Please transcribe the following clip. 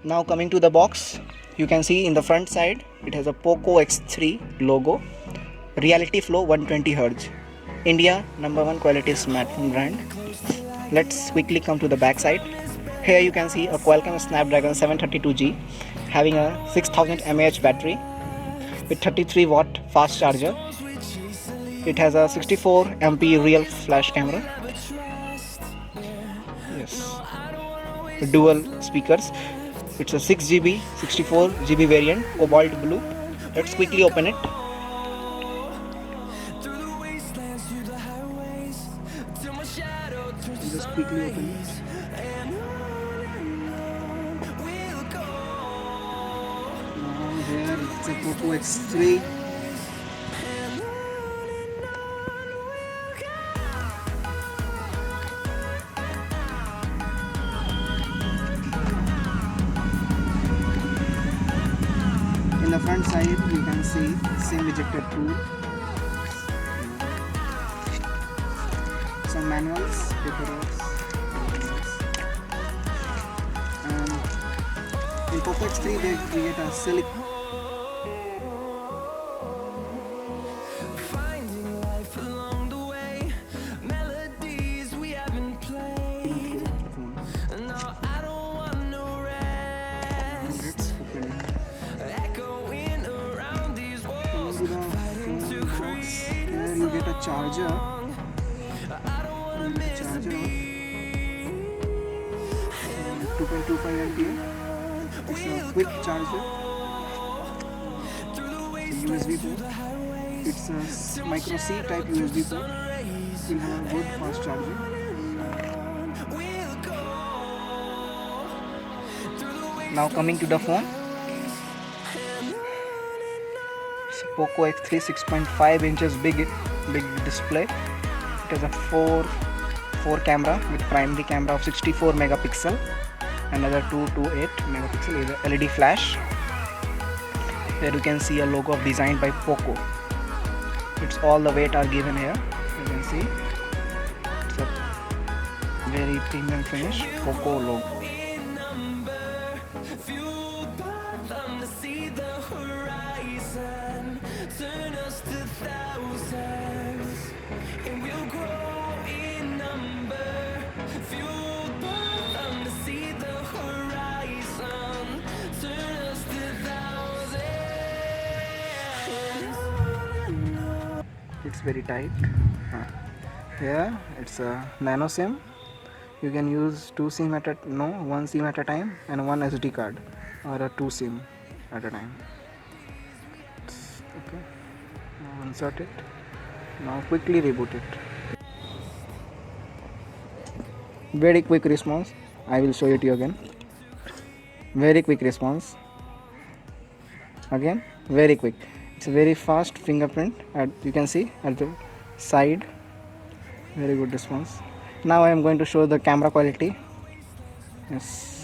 Now coming to the box, you can see in the front side it has a Poco X3 logo, reality flow 120Hz, India #1 quality smartphone brand. Let's quickly come to the back side. Here you can see a Qualcomm Snapdragon 732G having a 6000 mAh battery with 33 watt fast charger. It has a 64 MP real flash camera. Yes, dual speakers. It's a 6GB 64GB variant, cobalt blue. Let's quickly open it. Just quickly open it. Now here it's a Poco X3. In the front side you can see SIM ejector tool, some manuals, paperwork, and in Poco X3 they create a silicone. Here you get a charger. You get a charger of 2.25 ampere. It's a quick charger. It's a USB port. It's a micro C type USB port. It will have a good fast charging. Now coming to the phone. Poco X3 6.5 inches big display. It has a 4 camera with primary camera of 64 megapixel, another 228 megapixel is a LED flash. Here you can see a logo designed by Poco. It's all the weight are given here. You can see it's a very premium finish Poco logo. Turn us to thousands, and we'll grow in number. Fueled by them to see the horizon. Turn us to thousands. It's very tight. Here it's a nano SIM. You can use one SIM at a time and one SD card, or a 2 SIM at a time. Okay, now insert it. Now quickly reboot it. Very quick response. I will show it to you again. Very quick response. Again, very quick. It's a very fast fingerprint. You can see at the side. Very good response. Now I am going to show the camera quality. Yes.